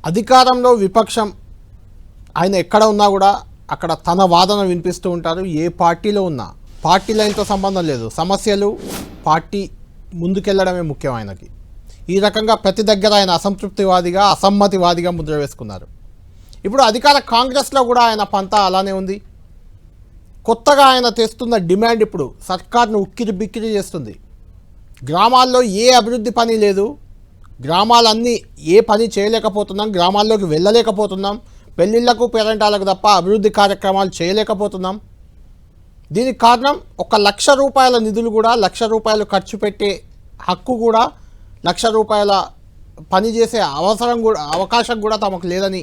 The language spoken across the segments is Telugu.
అధికారంలో విపక్షం ఆయన ఎక్కడ ఉన్నా కూడా అక్కడ తన వాదన వినిపిస్తూ ఉంటారు. ఏ పార్టీలో ఉన్నా పార్టీ లైన్తో సంబంధం లేదు, సమస్యలు పార్టీ ముందుకెళ్లడమే ముఖ్యం ఆయనకి. ఈ రకంగా ప్రతి దగ్గర ఆయన అసంతృప్తివాదిగా అసమ్మతివాదిగా ముద్ర వేసుకున్నారు. ఇప్పుడు అధికార కాంగ్రెస్లో కూడా ఆయన పంతా అలానే ఉంది. కొత్తగా ఆయన తెస్తున్న డిమాండ్ ఇప్పుడు సర్కార్ను ఉక్కిరి బిక్కిరి చేస్తుంది. గ్రామాల్లో ఏ అభివృద్ధి పని లేదు, గ్రామాలన్నీ ఏ పని చేయలేకపోతున్నాం, గ్రామాల్లోకి వెళ్ళలేకపోతున్నాం, పెళ్ళిళ్లకు పేరెంటాలకు తప్ప అభివృద్ధి కార్యక్రమాలు చేయలేకపోతున్నాం. దీనికి కారణం ₹1,00,000 నిధులు కూడా ₹1,00,000 ఖర్చు పెట్టే హక్కు కూడా ₹1,00,000 పని చేసే అవకాశం కూడా తమకు లేదని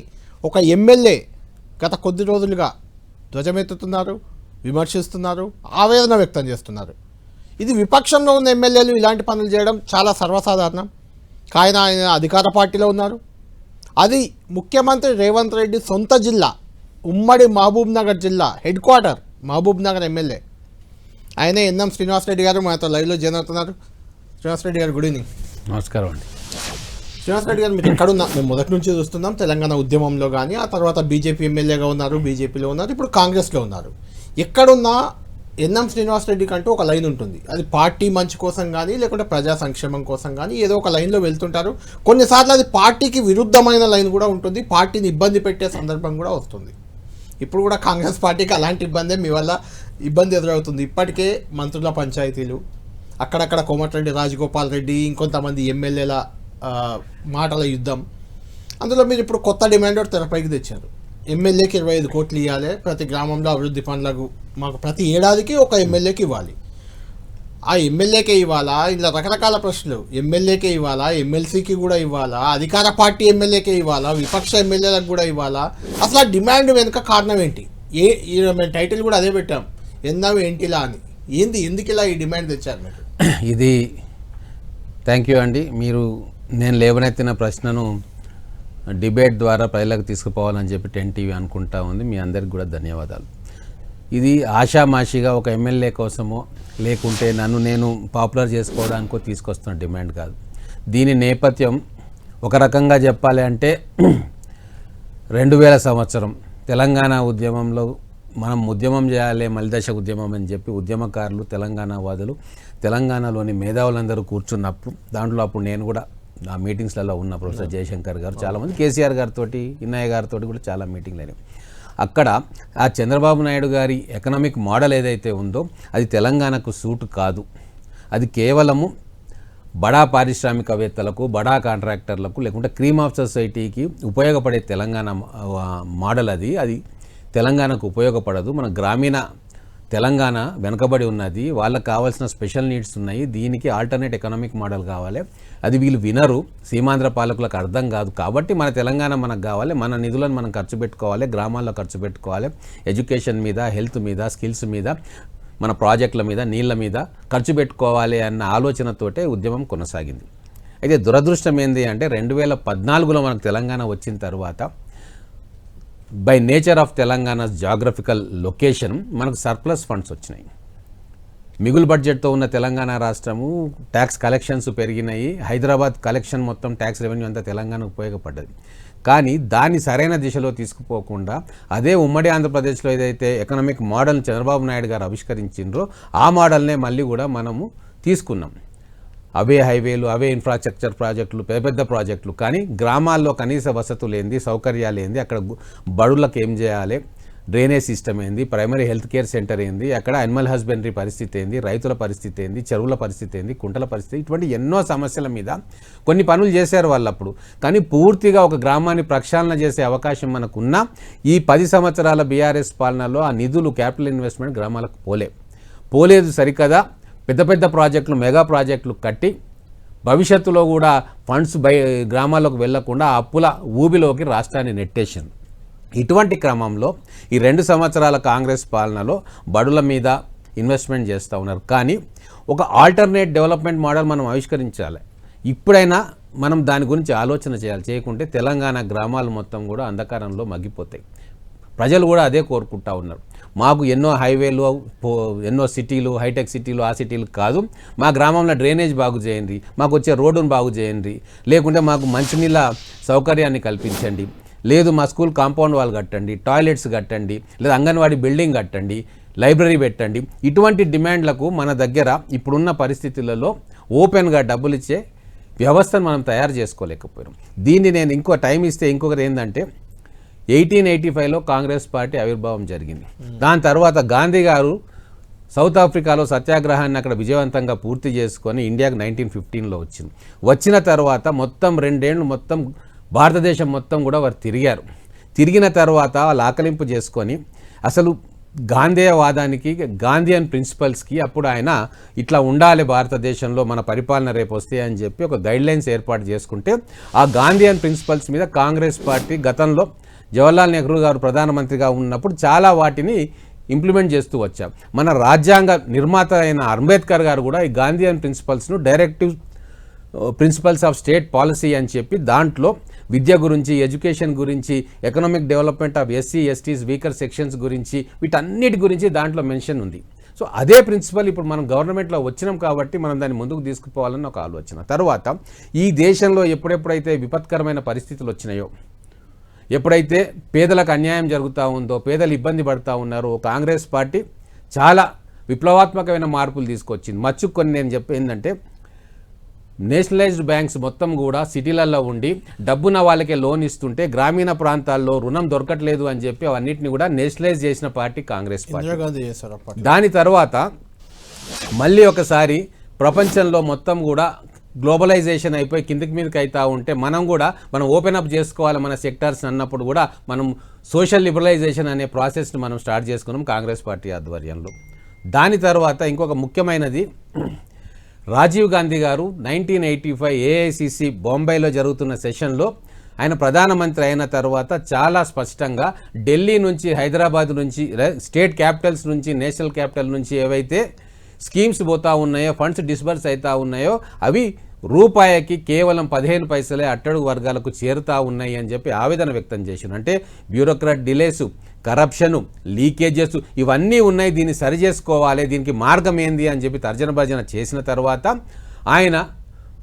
ఒక ఎమ్మెల్యే గత కొద్ది రోజులుగా ధ్వజమెత్తుతున్నారు, విమర్శిస్తున్నారు, ఆవేదన వ్యక్తం చేస్తున్నారు. ఇది విపక్షంలో ఉన్న ఎమ్మెల్యేలు ఇలాంటి పనులు చేయడం చాలా సర్వసాధారణం. కానీ ఆయన అధికార పార్టీలో ఉన్నారు. అది ముఖ్యమంత్రి రేవంత్ రెడ్డి సొంత జిల్లా, ఉమ్మడి మహబూబ్నగర్ జిల్లా హెడ్ క్వార్టర్ మహబూబ్నగర్ ఎమ్మెల్యే ఆయనే ఎన్ఎం శ్రీనివాసరెడ్డి గారు మనతో లైవ్లో జాయిన్ అవుతున్నారు. శ్రీనివాసరెడ్డి గారు గుడ్ ఈవినింగ్. నమస్కారం అండి. శ్రీనివాసరెడ్డి గారు, మీరు ఎక్కడున్నా మేము మొదటి నుంచి చూస్తున్నాం, తెలంగాణ ఉద్యమంలో కానీ, ఆ తర్వాత బీజేపీ ఎమ్మెల్యేగా ఉన్నారు, బీజేపీలో ఉన్నారు, ఇప్పుడు కాంగ్రెస్లో ఉన్నారు. ఎక్కడున్నా ఎన్ఎం శ్రీనివాసరెడ్డి కంటూ ఒక లైన్ ఉంటుంది. అది పార్టీ మంచి కోసం కానీ లేకుంటే ప్రజా సంక్షేమం కోసం కానీ ఏదో ఒక లైన్లో వెళ్తుంటారు. కొన్నిసార్లు అది పార్టీకి విరుద్ధమైన లైన్ కూడా ఉంటుంది, పార్టీని ఇబ్బంది పెట్టే సందర్భం కూడా వస్తుంది. ఇప్పుడు కూడా కాంగ్రెస్ పార్టీకి అలాంటి ఇబ్బందే, మీ వల్ల ఇబ్బంది ఎదురవుతుంది. ఇప్పటికే మంత్రుల పంచాయతీలు, అక్కడక్కడ కోమటిరెడ్డి రాజగోపాల్ రెడ్డి, ఇంకొంతమంది ఎమ్మెల్యేల మాటల యుద్ధం. అందులో మీరు ఇప్పుడు కొత్త డిమాండ్ తెరపైకి తెచ్చారు. ఎమ్మెల్యేకి 25 కోట్లు ఇవ్వాలి, ప్రతి గ్రామంలో అభివృద్ధి పనులకు మాకు ప్రతి ఏడాదికి ఒక ఎమ్మెల్యేకి ఇవ్వాలి. ఆ ఎమ్మెల్యేకే ఇవ్వాలా? ఇలా రకరకాల ప్రశ్నలు. ఎమ్మెల్యేకే ఇవ్వాలా, ఎమ్మెల్సీకి కూడా ఇవ్వాలా, అధికార పార్టీ ఎమ్మెల్యేకే ఇవ్వాలా, విపక్ష ఎమ్మెల్యేలకు కూడా ఇవ్వాలా? అసలు ఆ డిమాండ్ వెనుక కారణం ఏంటి? మేము టైటిల్ కూడా అదే పెట్టాం, ఎన్నావు ఏంటిలా అని. ఎందుకు ఇలా ఈ డిమాండ్ తెచ్చారు మీరు? ఇది థ్యాంక్ యూ అండి. మీరు నేను లేవనెత్తిన ప్రశ్నను డిబేట్ ద్వారా ప్రజలకు తీసుకుపోవాలని చెప్పి 10 టీవీ అనుకుంటా ఉంది. మీ అందరికి కూడా ధన్యవాదాలు. ఇది ఆషామాషిగా ఒక ఎమ్మెల్యే కోసమో లేకుంటే నన్ను నేను పాపులర్ చేసుకోవడానికో తీసుకొస్తున్న డిమాండ్ కాదు. దీని నేపథ్యం ఒక రకంగా చెప్పాలి అంటే 2000 సంవత్సరం తెలంగాణ ఉద్యమంలో మనం ఉద్యమం చేయాలి, మలిదశ ఉద్యమం అని చెప్పి ఉద్యమకారులు, తెలంగాణ వాదులు, తెలంగాణలోని మేధావులందరూ కూర్చున్నప్పుడు, దాంట్లో అప్పుడు నేను కూడా ఆ మీటింగ్స్లలో ఉన్న ప్రొఫెసర్ జయశంకర్ గారు, చాలామంది కేసీఆర్ గారితో, ఇన్నయ్య గారితో కూడా చాలా మీటింగ్లు అయినాయి. అక్కడ ఆ చంద్రబాబు నాయుడు గారి ఎకనామిక్ మోడల్ ఏదైతే ఉందో అది తెలంగాణకు సూట్ కాదు. అది కేవలము బడా పారిశ్రామికవేత్తలకు, బడా కాంట్రాక్టర్లకు, లేకుంటే క్రీమ్ ఆఫ్ సొసైటీకి ఉపయోగపడే తెలంగాణ మోడల్ అది తెలంగాణకు ఉపయోగపడదు. మన గ్రామీణ తెలంగాణ వెనుకబడి ఉన్నది, వాళ్ళకు కావాల్సిన స్పెషల్ నీడ్స్ ఉన్నాయి, దీనికి ఆల్టర్నేట్ ఎకనామిక్ మోడల్ కావాలి. అది వీళ్ళు వినరు, సీమాంధ్ర పాలకులకు అర్థం కాదు. కాబట్టి మన తెలంగాణ మనకు కావాలి, మన నిధులను మనం ఖర్చు పెట్టుకోవాలి, గ్రామాల్లో ఖర్చు పెట్టుకోవాలి, ఎడ్యుకేషన్ మీద, హెల్త్ మీద, స్కిల్స్ మీద, మన ప్రాజెక్టుల మీద, నీళ్ళ మీద ఖర్చు పెట్టుకోవాలి అన్న ఆలోచనతోటే ఉద్యమం కొనసాగింది. అయితే దురదృష్టం ఏంది అంటే 2014లో మనకు తెలంగాణ వచ్చిన తర్వాత by nature of Telangana geographical location మనకు సర్ప్లస్ ఫండ్స్ వచ్చినాయి. మిగులు బడ్జెట్తో ఉన్న తెలంగాణ రాష్ట్రము, ట్యాక్స్ కలెక్షన్స్ పెరిగినాయి, హైదరాబాద్ కలెక్షన్ మొత్తం ట్యాక్స్ రెవెన్యూ అంతా తెలంగాణకు ఉపయోగపడ్డది. కానీ దాన్ని సరైన దిశలో తీసుకుపోకుండా అదే ఉమ్మడి ఆంధ్రప్రదేశ్లో ఏదైతే ఎకనామిక్ మోడల్ చంద్రబాబు నాయుడు గారు ఆవిష్కరించిండ్రో ఆ మోడల్నే మళ్ళీ కూడా మనము తీసుకున్నాం. అవే హైవేలు, అవే ఇన్ఫ్రాస్ట్రక్చర్ ప్రాజెక్టులు, పెద్ద ప్రాజెక్టులు. కానీ గ్రామాల్లో కనీస వసతులు ఏంది, సౌకర్యాలు ఏంది, అక్కడ బడులకు ఏం చేయాలి, డ్రైనేజ్ సిస్టమ్ ఏంది, ప్రైమరీ హెల్త్ కేర్ సెంటర్ ఏంది, అక్కడ అనిమల్ హస్బెండరీ పరిస్థితి ఏంది, రైతుల పరిస్థితి ఏంది, చెరువుల పరిస్థితి ఏంది, కుంటల పరిస్థితి, ఇటువంటి ఎన్నో సమస్యల మీద కొన్ని పనులు చేశారు వాళ్ళప్పుడు. కానీ పూర్తిగా ఒక గ్రామాన్ని ప్రక్షాళన చేసే అవకాశం మనకున్నా ఈ 10 సంవత్సరాల బీఆర్ఎస్ పాలనలో ఆ నిధులు, క్యాపిటల్ ఇన్వెస్ట్మెంట్ గ్రామాలకు పోలేదు. సరికదా పెద్ద ప్రాజెక్టులు, మెగా ప్రాజెక్టులు కట్టి భవిష్యత్తులో కూడా ఫండ్స్ గ్రామాల్లోకి వెళ్లకుండా అప్పుల ఊబిలోకి రాష్ట్రాన్ని నెట్టేసింది. ఇటువంటి క్రమంలో ఈ 2 సంవత్సరాల కాంగ్రెస్ పాలనలో బడుల మీద ఇన్వెస్ట్మెంట్ చేస్తూ ఉన్నారు. కానీ ఒక ఆల్టర్నేట్ డెవలప్మెంట్ మోడల్ మనం ఆవిష్కరించాలి. ఇప్పుడైనా మనం దాని గురించి ఆలోచన చేయాలి. చేయకుంటే తెలంగాణ గ్రామాలు మొత్తం కూడా అంధకారంలో మగ్గిపోతాయి. ప్రజలు కూడా అదే కోరుకుంటా ఉన్నారు. మాకు ఎన్నో హైవేలు, ఎన్నో సిటీలు, హైటెక్ సిటీలు, ఆ సిటీలు కాదు, మా గ్రామంలో డ్రైనేజ్ బాగు చేయండి, మాకు వచ్చే రోడ్డును బాగు చేయండి, లేకుంటే మాకు మంచినీళ్ళ సౌకర్యాన్ని కల్పించండి, లేదు మా స్కూల్ కాంపౌండ్ వాల్ కట్టండి, టాయిలెట్స్ కట్టండి, లేదా అంగన్వాడీ బిల్డింగ్ కట్టండి, లైబ్రరీ పెట్టండి. ఇటువంటి డిమాండ్లకు మన దగ్గర ఇప్పుడున్న పరిస్థితులలో ఓపెన్గా డబ్బులు ఇచ్చే వ్యవస్థను మనం తయారు చేసుకోలేకపోయాం. దీన్ని నేను ఇంకో టైం ఇస్తే ఇంకొకటి ఏంటంటే 1885లో కాంగ్రెస్ పార్టీ ఆవిర్భావం జరిగింది. దాని తర్వాత గాంధీ గారు సౌత్ ఆఫ్రికాలో సత్యాగ్రహాన్ని అక్కడ విజయవంతంగా పూర్తి చేసుకొని ఇండియాకు 1915లో వచ్చింది. వచ్చిన తర్వాత మొత్తం 2 ఏళ్ళు మొత్తం భారతదేశం మొత్తం కూడా వారు తిరిగారు. తిరిగిన తర్వాత వాళ్ళు ఆకలింపు చేసుకొని అసలు గాంధేయవాదానికి, గాంధీయన్ ప్రిన్సిపల్స్కి అప్పుడు ఆయన ఇట్లా ఉండాలి భారతదేశంలో మన పరిపాలన రేపు వస్తే అని చెప్పి ఒక గైడ్లైన్స్ ఏర్పాటు చేసుకుంటే ఆ గాంధీయన్ ప్రిన్సిపల్స్ మీద కాంగ్రెస్ పార్టీ గతంలో జవహర్లాల్ నెహ్రూ గారు ప్రధానమంత్రిగా ఉన్నప్పుడు చాలా వాటిని ఇంప్లిమెంట్ చేస్తూ వచ్చాం. మన రాజ్యాంగ నిర్మాత అయిన అంబేద్కర్ గారు కూడా ఈ గాంధీయన్ ప్రిన్సిపల్స్ను directive principles of state policy అని చెప్పి దాంట్లో విద్య గురించి, ఎడ్యుకేషన్ గురించి, economic development of SC STs weaker sections గురించి, వీటన్నిటి గురించి దాంట్లో మెన్షన్ ఉంది. సో అదే ప్రిన్సిపల్ ఇప్పుడు మనం గవర్నమెంట్లో వచ్చినాం కాబట్టి మనం దాన్ని ముందుకు తీసుకుపోవాలని ఒక ఆలోచన. తర్వాత ఈ దేశంలో ఎప్పుడెప్పుడైతే విపత్కరమైన పరిస్థితులు వచ్చినాయో, ఎప్పుడైతే పేదలకు అన్యాయం జరుగుతూ ఉందో, పేదలు ఇబ్బంది పడుతూ ఉన్నారో, కాంగ్రెస్ పార్టీ చాలా విప్లవాత్మకమైన మార్పులు తీసుకొచ్చింది. మచ్చుకొని నేను చెప్పేందంటే నేషనలైజ్డ్ బ్యాంక్స్ మొత్తం కూడా సిటీలలో ఉండి డబ్బున్న వాళ్ళకే లోన్ ఇస్తుంటే గ్రామీణ ప్రాంతాల్లో రుణం దొరకట్లేదు అని చెప్పి అవన్నిటిని కూడా నేషనలైజ్ చేసిన పార్టీ కాంగ్రెస్ పార్టీ. దాని తర్వాత మళ్ళీ ఒకసారి ప్రపంచంలో మొత్తం కూడా గ్లోబలైజేషన్ అయిపోయి కిందికి మీదకి అవుతూ ఉంటే మనం ఓపెన్ అప్ చేసుకోవాలి మన సెక్టార్స్ అన్నప్పుడు కూడా మనం సోషల్ లిబరలైజేషన్ అనే ప్రాసెస్ని మనం స్టార్ట్ చేసుకున్నాం కాంగ్రెస్ పార్టీ ఆధ్వర్యంలో. దాని తర్వాత ఇంకొక ముఖ్యమైనది, రాజీవ్ గాంధీ గారు 1985 ఏఐసిసి బాంబేలో జరుగుతున్న సెషన్లో ఆయన ప్రధానమంత్రి అయిన తర్వాత చాలా స్పష్టంగా ఢిల్లీ నుంచి, హైదరాబాద్ నుంచి, స్టేట్ క్యాపిటల్స్ నుంచి, నేషనల్ క్యాపిటల్ నుంచి ఏవైతే స్కీమ్స్ పోతా ఉన్నాయో, ఫండ్స్ డిస్బర్స్ అవుతా ఉన్నాయో అవి రూపాయికి కేవలం 15 పైసలే అట్టడుగు వర్గాలకు చేరుతా ఉన్నాయి అని చెప్పి ఆవేదన వ్యక్తం చేసింది. అంటే బ్యూరోక్రాట్ డిలేసు, కరప్షను, లీకేజెస్ ఇవన్నీ ఉన్నాయి, దీన్ని సరి చేసుకోవాలి, దీనికి మార్గం ఏంది అని చెప్పి తర్జన భర్జన చేసిన తర్వాత ఆయన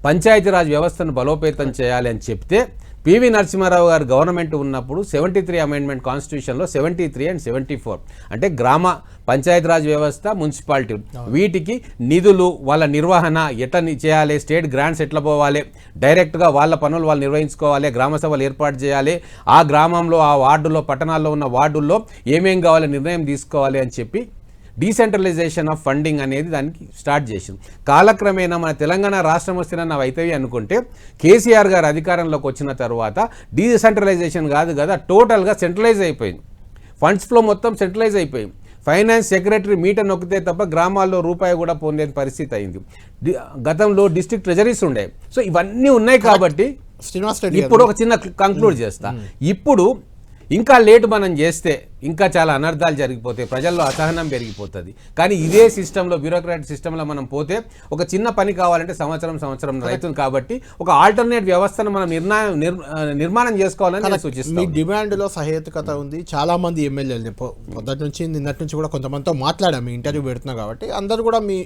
పంచాయతీరాజ్ వ్యవస్థను బలోపేతం చేయాలి అని చెప్తే పివి నరసింహారావు గారు గవర్నమెంట్ ఉన్నప్పుడు 73 అమెండ్మెంట్ కాన్స్టిట్యూషన్లో 73 and 74 అంటే గ్రామ పంచాయతీరాజ్ వ్యవస్థ, మున్సిపాలిటీ వీటికి నిధులు, వాళ్ళ నిర్వహణ ఎట్లా చేయాలి, స్టేట్ గ్రాంట్స్ ఎట్లా పోవాలి, డైరెక్ట్గా వాళ్ళ పనులు వాళ్ళు నిర్వహించుకోవాలి, గ్రామ సభలు ఏర్పాటు చేయాలి, ఆ గ్రామంలో, ఆ వార్డులో, పట్టణాల్లో ఉన్న వార్డుల్లో ఏమేం కావాలి నిర్ణయం తీసుకోవాలి అని చెప్పి డీసెంట్రలైజేషన్ ఆఫ్ ఫండింగ్ అనేది దానికి స్టార్ట్ చేసింది. కాలక్రమేణా మన తెలంగాణ రాష్ట్రం వస్తేనన్న అవుతాయి అనుకుంటే కేసీఆర్ గారు అధికారంలోకి వచ్చిన తర్వాత డీసెంట్రలైజేషన్ కాదు కదా, టోటల్గా సెంట్రలైజ్ అయిపోయింది. ఫండ్స్ ఫ్లో మొత్తం సెంట్రలైజ్ అయిపోయింది. ఫైనాన్స్ సెక్రటరీ మీట నొక్కితే తప్ప గ్రామాల్లో రూపాయి కూడా పొందేని పరిస్థితి అయింది. గతంలో డిస్ట్రిక్ట్ ట్రెజరీస్ ఉండే. సో ఇవన్నీ ఉన్నాయి కాబట్టి ఇప్పుడు ఒక చిన్న కంక్లూడ్ చేస్తా. ఇప్పుడు ఇంకా లేట్ మనం చేస్తే ఇంకా చాలా అనర్థాలు జరిగిపోతాయి, ప్రజల్లో అసహనం పెరిగిపోతుంది. కానీ ఇదే సిస్టంలో, బ్యూరోక్రాట్ సిస్టంలో మనం పోతే ఒక చిన్న పని కావాలంటే సంవత్సరం రైతుంది. కాబట్టి ఒక ఆల్టర్నేట్ వ్యవస్థను మనం నిర్మాణం చేసుకోవాలని నేను సూచిస్తాను. మీ డిమాండ్లో సహేతుకత ఉంది. చాలామంది ఎమ్మెల్యేలు పొద్దుటి నుంచి నిన్నటి నుంచి కూడా కొంతమందితో మాట్లాడాము, మీ ఇంటర్వ్యూ పెడుతున్నాం కాబట్టి అందరూ కూడా మీ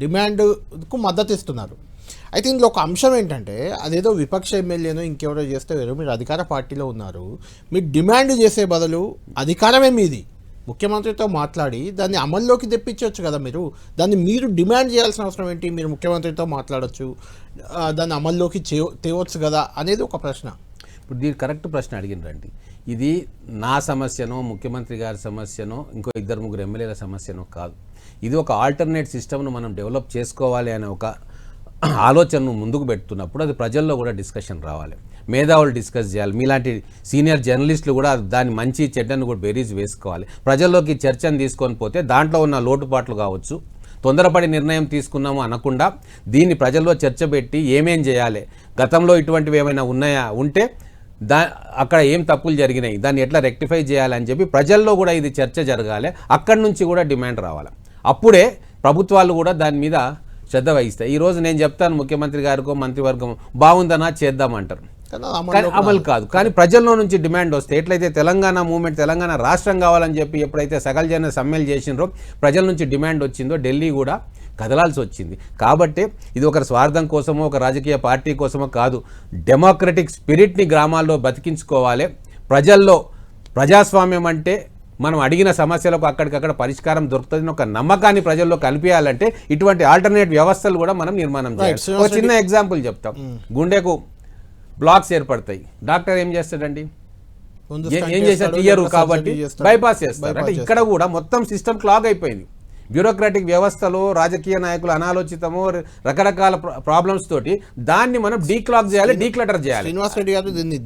డిమాండ్కు మద్దతు ఇస్తున్నారు. అయితే ఇందులో ఒక అంశం ఏంటంటే అదేదో విపక్ష ఎమ్మెల్యేనో ఇంకెవరో చేస్తే వేరు, మీరు అధికార పార్టీలో ఉన్నారు, మీరు డిమాండ్ చేసే బదులు అధికారమే మీది, ముఖ్యమంత్రితో మాట్లాడి దాన్ని అమల్లోకి తెప్పించవచ్చు కదా. మీరు డిమాండ్ చేయాల్సిన అవసరం ఏంటి? మీరు ముఖ్యమంత్రితో మాట్లాడచ్చు, దాన్ని అమల్లోకి తేవచ్చు కదా అనేది ఒక ప్రశ్న. ఇప్పుడు దీని కరెక్ట్ ప్రశ్న అడిగినరండి. ఇది నా సమస్యనో, ముఖ్యమంత్రి గారి సమస్యనో, ఇంకో 2-3 ఎమ్మెల్యేల సమస్యనో కాదు. ఇది ఒక ఆల్టర్నేట్ సిస్టమ్ను మనం డెవలప్ చేసుకోవాలి అనే ఒక ఆలోచనను ముందుకు పెడుతున్నప్పుడు అది ప్రజల్లో కూడా డిస్కషన్ రావాలి, మేధావులు డిస్కస్ చేయాలి, మీలాంటి సీనియర్ జర్నలిస్టులు కూడా దాని మంచి చెడ్డను కూడా బేరీజ్ వేసుకోవాలి. ప్రజల్లోకి చర్చను తీసుకొని పోతే దాంట్లో ఉన్న లోటుపాట్లు కావచ్చు, తొందరపడి నిర్ణయం తీసుకున్నాము అనకుండా దీన్ని ప్రజల్లో చర్చ పెట్టి ఏమేం చేయాలి, గతంలో ఇటువంటివి ఏమైనా ఉన్నాయా, ఉంటే అక్కడ ఏం తప్పులు జరిగినాయి, దాన్ని ఎట్లా రెక్టిఫై చేయాలని చెప్పి ప్రజల్లో కూడా ఇది చర్చ జరగాలి. అక్కడి నుంచి కూడా డిమాండ్ రావాలి. అప్పుడే ప్రభుత్వాలు కూడా దాని మీద శ్రద్ధ వహిస్తాయి. ఈరోజు నేను చెప్తాను ముఖ్యమంత్రి గారికో మంత్రివర్గం బాగుందనా చేద్దామంటారు, కానీ కానీ అమలు కాదు. కానీ ప్రజల్లో నుంచి డిమాండ్ వస్తే ఎట్లయితే తెలంగాణ మూవ్మెంట్ తెలంగాణ రాష్ట్రం కావాలని చెప్పి ఎప్పుడైతే సకల జన సమ్మెలు చేసినారో ప్రజల నుంచి డిమాండ్ వచ్చిందో ఢిల్లీ కూడా కదలాల్సి వచ్చింది. కాబట్టి ఇది ఒక స్వార్థం కోసమో ఒక రాజకీయ పార్టీ కోసమో కాదు, డెమోక్రటిక్ స్పిరిట్ని గ్రామాల్లో బతికించుకోవాలి. ప్రజల్లో ప్రజాస్వామ్యం అంటే మనం అడిగిన సమస్యలకు అక్కడికక్కడ పరిష్కారం దొరుకుతుందని ఒక నమ్మకాన్ని ప్రజల్లో కల్పించాలంటే ఇటువంటి ఆల్టర్నేట్ వ్యవస్థలు కూడా మనం నిర్మాణం చేయాలి. ఒక చిన్న ఎగ్జాంపుల్ చెప్తాం. గుండెకు బ్లాక్స్ ఏర్పడతాయి, డాక్టర్ ఏం చేస్తాడండి? ఏం చేశారు? తీయరు కాబట్టి బైపాస్ చేస్తారు. అంటే ఇక్కడ కూడా మొత్తం సిస్టమ్ క్లాగ్ అయిపోయింది. బ్యూరోక్రాటిక్ వ్యవస్థలో రాజకీయ నాయకులు అనాలోచితము రకరకాల ప్రాబ్లమ్స్ తోటి దాన్ని మనం డీక్లాక్ చేయాలి, డీక్లటర్ చేయాలి. శ్రీనివాస్ రెడ్డి గారు దీన్ని